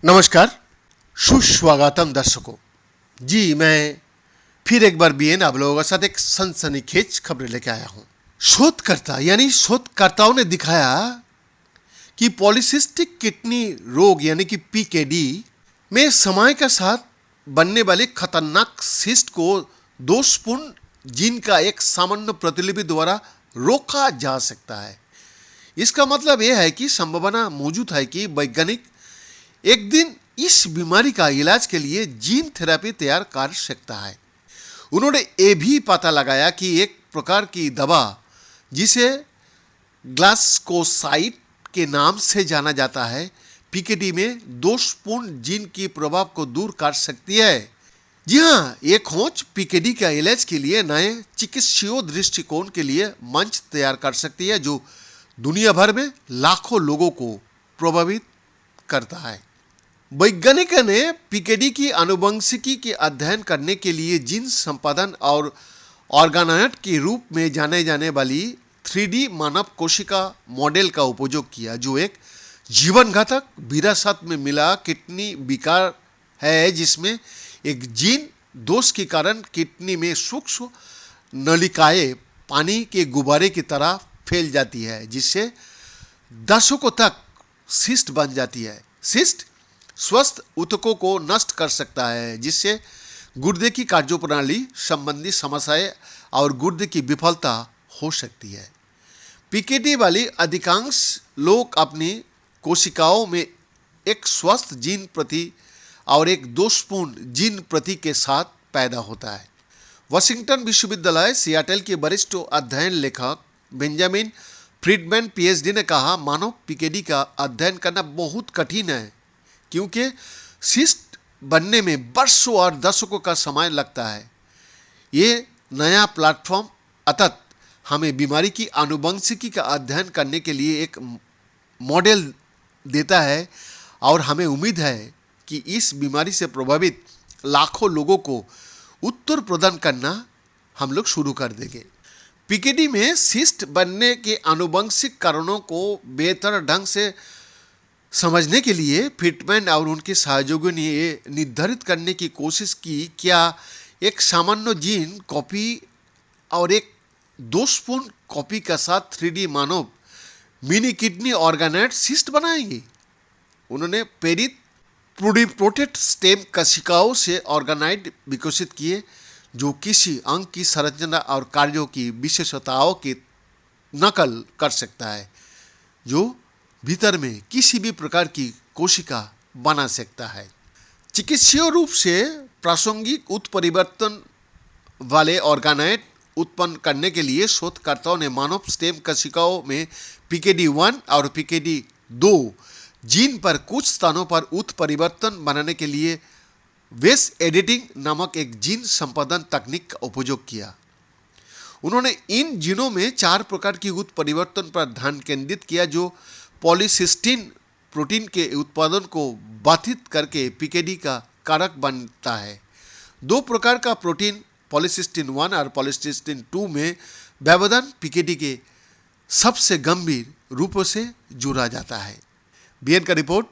नमस्कार, सुस्वागतम दर्शकों। जी, मैं फिर एक बार बीएन आप लोगों के साथ एक सनसनीखेज खबरें लेके आया हूँ। शोधकर्ताओं ने दिखाया कि पॉलीसिस्टिक किडनी रोग यानी कि पीकेडी में समय के साथ बनने वाले खतरनाक सिस्ट को दोषपूर्ण जीन का एक सामान्य प्रतिलिपि द्वारा रोका जा सकता है। इसका मतलब यह है कि संभावना मौजूद है कि वैज्ञानिक एक दिन इस बीमारी का इलाज के लिए जीन थेरेपी तैयार कर सकता है। उन्होंने ये भी पता लगाया कि एक प्रकार की दवा जिसे ग्लाइकोसाइड के नाम से जाना जाता है, पीकेडी में दोषपूर्ण जीन की प्रभाव को दूर कर सकती है। जी हाँ, ये खोज पीकेडी का इलाज के लिए नए चिकित्सीय दृष्टिकोण के लिए मंच तैयार कर सकती है, जो दुनिया भर में लाखों लोगों को प्रभावित करता है। वैज्ञानिकों ने पीकेडी की आनुवंशिकी के अध्ययन करने के लिए जीन संपादन और ऑर्गेनॉइड के रूप में जाने जाने वाली 3D मानव कोशिका मॉडल का उपयोग किया, जो एक जीवन घातक विरासत में मिला किडनी विकार है, जिसमें एक जीन दोष के कारण किडनी में सूक्ष्म नलिकाएं पानी के गुब्बारे की तरह फैल जाती है, जिससे दशकों तक सिस्ट बन जाती है। सिस्ट स्वस्थ ऊतकों को नष्ट कर सकता है, जिससे गुर्दे की कार्यप्रणाली संबंधी समस्याएं और गुर्दे की विफलता हो सकती है। पीकेडी वाली अधिकांश लोग अपनी कोशिकाओं में एक स्वस्थ जीन प्रति और एक दोषपूर्ण जीन प्रति के साथ पैदा होता है। वाशिंगटन विश्वविद्यालय सियाटल के वरिष्ठ अध्ययन लेखक बेंजामिन फ्रीडमैन पीएचडी ने कहा, मानव पीकेडी का अध्ययन करना बहुत कठिन है, क्योंकि सिस्ट बनने में वर्षों और दशकों का समय लगता है। ये नया प्लेटफॉर्म अतः हमें बीमारी की आनुवंशिकी का अध्ययन करने के लिए एक मॉडल देता है, और हमें उम्मीद है कि इस बीमारी से प्रभावित लाखों लोगों को उत्तर प्रदान करना हम लोग शुरू कर देंगे। पीकेडी में सिस्ट बनने के आनुवंशिक कारणों को बेहतर ढंग से समझने के लिए फ्रीडमैन और उनके सहयोगियों ने ये निर्धारित करने की कोशिश की, क्या एक सामान्य जीन कॉपी और एक दोषपूर्ण कॉपी के साथ 3D मानव मिनी किडनी ऑर्गेनॉइड सिस्ट बनाएंगे। उन्होंने प्रेरित प्लुरिपोटेंट स्टेम कोशिकाओं से ऑर्गेनॉइड विकसित किए, जो किसी अंग की संरचना और कार्यों की विशेषताओं की नकल कर सकता है, जो भीतर में किसी भी प्रकार की कोशिका बना सकता है। चिकित्सीय रूप से प्रासंगिक उत्परिवर्तन वाले ऑर्गेनॉइड उत्पन्न करने के लिए शोधकर्ताओं ने मानव स्टेम कोशिकाओं में पीकेडी-1 और पीकेडी-2 जीन पर कुछ स्थानों पर उत्परिवर्तन बनाने के लिए बेस एडिटिंग नामक एक जीन संपादन तकनीक का उपयोग किया। उन्होंने इन जीनों में 4 प्रकार की उत्परिवर्तन पर ध्यान केंद्रित किया, जो पॉलीसिस्टीन प्रोटीन के उत्पादन को बाधित करके पीकेडी का कारक बनता है। 2 प्रकार का प्रोटीन पॉलीसिस्टीन 1 और पॉलीसिस्टीन 2 में व्यवधान पीकेडी के सबसे गंभीर रूपों से जुड़ा जाता है। बीएन का रिपोर्ट।